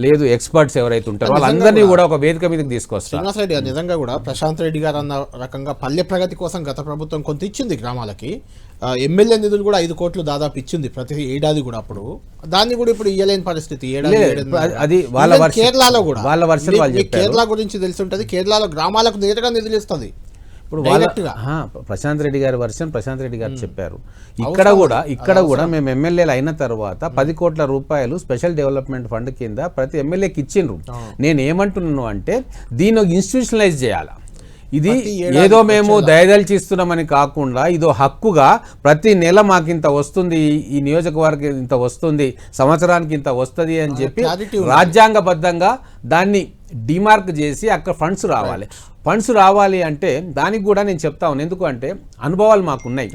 లేదు ఎక్స్పర్ట్స్ ఎవరైతే ఉంటారో వాళ్ళందరినీ కూడా ఒక వేదిక మీదకి తీసుకొస్తారు. శ్రీనివాస్ రెడ్డి గారు నిజంగా కూడా ప్రశాంత్ రెడ్డి గారు అన్న రకంగా పల్లె ప్రగతి కోసం గత ప్రభుత్వం కొంత ఇచ్చింది గ్రామాలకి. ఎమ్మెల్యే నిధులు కూడా 5 కోట్లు దాదాపు ఇచ్చింది ప్రతి ఏడాది కూడా. అప్పుడు దాన్ని కూడా ఇప్పుడు ఇయ్యలేని పరిస్థితి. అది వాళ్ళ కేరళలో కూడా వాళ్ళ వర్షన్ వాళ్ళు చెప్పారు. కేరళ గురించి తెలిసి ఉంటుంది, కేరళలో గ్రామాలకు నేరుగా నిధులు ఇస్తుంది. ఇప్పుడు ప్రశాంత్ రెడ్డి గారి వర్షన్ ప్రశాంత్ రెడ్డి గారు చెప్పారు. ఇక్కడ కూడా మేము ఎమ్మెల్యేలు అయిన తర్వాత 10 కోట్ల రూపాయలు స్పెషల్ డెవలప్మెంట్ ఫండ్ కింద ప్రతి ఎమ్మెల్యేకి ఇచ్చిండ్రు. నేను ఏమంటున్నాను అంటే దీన్ని ఇన్స్టిట్యూషనలైజ్ చేయాలి. ఇది ఏదో మేము దయదలిచి ఇస్తున్నామని కాకుండా ఇదో హక్కుగా ప్రతి నెల మాకు ఇంత వస్తుంది, ఈ నియోజకవర్గం ఇంత వస్తుంది, సంవత్సరానికి ఇంత వస్తుంది అని చెప్పి రాజ్యాంగబద్ధంగా దాన్ని డిమార్క్ చేసి అక్కడ ఫండ్స్ రావాలి అంటే దానికి కూడా నేను చెప్తా ఉన్నాను. ఎందుకంటే అనుభవాలు మాకున్నాయి.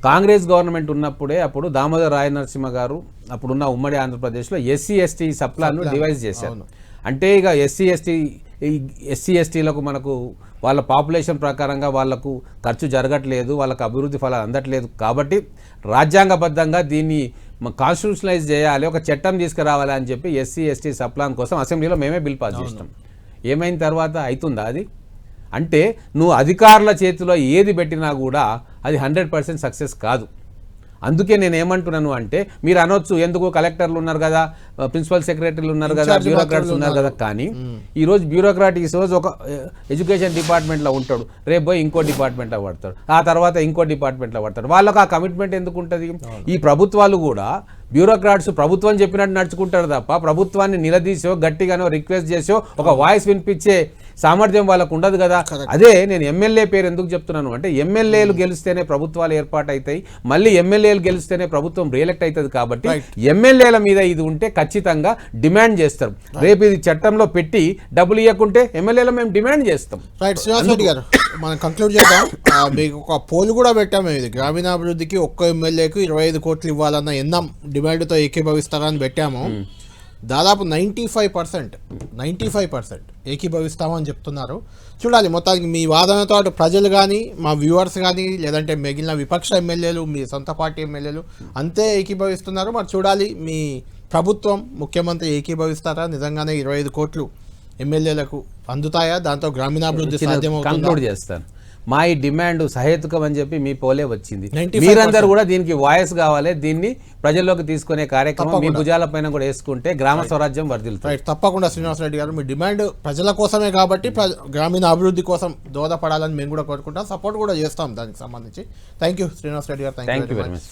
కాంగ్రెస్ గవర్నమెంట్ ఉన్నప్పుడే అప్పుడు దామోదర్ రాయ నరసింహ గారు అప్పుడున్న ఉమ్మడి ఆంధ్రప్రదేశ్లో SC/ST సప్లాను డివైజ్ చేశారు. అంటే ఇక SC/STలకు మనకు వాళ్ళ పాపులేషన్ ప్రకారంగా వాళ్లకు ఖర్చు జరగట్లేదు, వాళ్ళకు అభివృద్ధి ఫలాలు అందట్లేదు కాబట్టి రాజ్యాంగబద్ధంగా దీన్ని కాన్స్టిట్యూషనలైజ్ చేయాలి, ఒక చట్టం తీసుకురావాలి అని చెప్పి SC/ST సప్లాన్ కోసం అసెంబ్లీలో మేమే బిల్ పాస్ చేసినాం. ఏమైన తర్వాత అవుతుందా అది? అంటే నువ్వు అధికారుల చేతిలో ఏది పెట్టినా కూడా అది 100% సక్సెస్ కాదు. అందుకే నేను ఏమంటున్నాను అంటే మీరు అనొచ్చు ఎందుకు కలెక్టర్లు ఉన్నారు కదా, ప్రిన్సిపల్ సెక్రటరీలు ఉన్నారు కదా, బ్యూరోక్రాట్స్ ఉన్నారు కదా. కానీ ఈరోజు బ్యూరోక్రాట్ ఈరోజు ఒక ఎడ్యుకేషన్ డిపార్ట్మెంట్లో ఉంటాడు, రేపు పోయి ఇంకో డిపార్ట్మెంట్లో పడతాడు, ఆ తర్వాత ఇంకో డిపార్ట్మెంట్లో పడతాడు. వాళ్ళకు ఆ కమిట్మెంట్ ఎందుకు ఉంటుంది? ఈ ప్రభుత్వాలు కూడా బ్యూరోక్రాట్స్ ప్రభుత్వం చెప్పినట్టు నడుచుకుంటారు తప్ప ప్రభుత్వాన్ని నిలదీసో గట్టిగానో రిక్వెస్ట్ చేసో ఒక వాయిస్ వినిపించే సామర్థ్యం వాళ్ళకు ఉండదు కదా. అదే నేను ఎమ్మెల్యే పేరు ఎందుకు చెప్తున్నాను అంటే ఎమ్మెల్యేలు గెలిస్తేనే ప్రభుత్వాలు ఏర్పాటు అవుతాయి, మళ్ళీ ఎమ్మెల్యేలు గెలిస్తేనే ప్రభుత్వం రియలెక్ట్ అవుతుంది. కాబట్టి ఎమ్మెల్యేల మీద ఇది ఉంటే ఖచ్చితంగా డిమాండ్ చేస్తారు. రేపు ఇది చట్టంలో పెట్టి డబ్బులు ఇవ్వకుంటే ఎమ్మెల్యేలు మేము డిమాండ్ చేస్తాం. రైట్ శ్రీనివాస్ రెడ్డి గారు, మనం కంక్లూడ్ చేద్దాం. మీకు ఒక పోల్ కూడా పెట్టాము, ఇది గ్రామీణాభివృద్ధికి ఒక్క ఎమ్మెల్యేకు 25 కోట్లు ఇవ్వాలన్న ఎన్నం డిమాండ్తో ఏకీభవిస్తారని పెట్టాము. దాదాపు 95% ఏకీభవిస్తామని చెప్తున్నారు. చూడాలి మొత్తానికి మీ వాదనతో అటు ప్రజలు కానీ మా వ్యూవర్స్ కానీ లేదంటే మిగిలిన విపక్ష ఎమ్మెల్యేలు మీ సొంత పార్టీ ఎమ్మెల్యేలు అంతే ఏకీభవిస్తున్నారు. మరి చూడాలి మీ ప్రభుత్వం ముఖ్యమంత్రి ఏకీభవిస్తారా, నిజంగానే 25 కోట్లు ఎమ్మెల్యేలకు అందుతాయా, దాంతో గ్రామీణాభివృద్ధి సాధ్యమవుతుందా? కంక్లూడ్ చేస్తాను. మా ఈ డిమాండ్ సహేతుకం అని చెప్పి మీ పోలే వచ్చింది. 95% మీరందరూ కూడా దీనికి వాయిస్ కావాలి, దీన్ని ప్రజల్లోకి తీసుకునే కార్యక్రమం మీ భుజాల పైన కూడా వేసుకుంటే గ్రామ స్వరాజ్యం వర్ధిల్లుతుంది. రైట్, తప్పకుండా శ్రీనివాస్ రెడ్డి గారు, మీ డిమాండ్ ప్రజల కోసమే కాబట్టి గ్రామీణ అభివృద్ధి కోసం దోహదపడాలని మేము కూడా కోరుకుంటాం, సపోర్ట్ కూడా చేస్తాం దానికి సంబంధించి. థ్యాంక్ యూ శ్రీనివాస్ రెడ్డి గారు, థ్యాంక్ యూ వెరీ మచ్.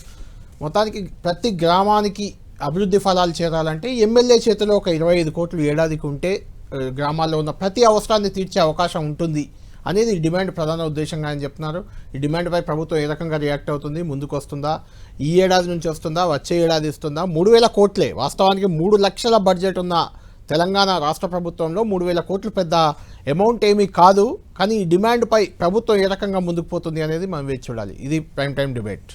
మొత్తానికి ప్రతి గ్రామానికి అభివృద్ధి ఫలాలు చేరాలంటే ఎమ్మెల్యే చేతిలో ఒక 25 కోట్లు ఏడాదికి ఉంటే గ్రామాల్లో ఉన్న ప్రతి అవసరాన్ని తీర్చే అవకాశం ఉంటుంది అనేది ఈ డిమాండ్ ప్రధాన ఉద్దేశంగా ఆయన చెప్తున్నారు. ఈ డిమాండ్పై ప్రభుత్వం ఏ రకంగా రియాక్ట్ అవుతుంది, ముందుకు వస్తుందా, ఈ ఏడాది నుంచి వస్తుందా, వచ్చే ఏడాది ఇస్తుందా? 3,000 కోట్లే వాస్తవానికి 3 లక్షల బడ్జెట్ ఉన్న తెలంగాణ రాష్ట్ర ప్రభుత్వంలో 3,000 కోట్లు పెద్ద అమౌంట్ ఏమీ కాదు. కానీ ఈ డిమాండ్పై ప్రభుత్వం ఏ రకంగా ముందుకు పోతుంది అనేది మనం వేచి చూడాలి. ఇది ప్రైమ్ టైం డిబేట్.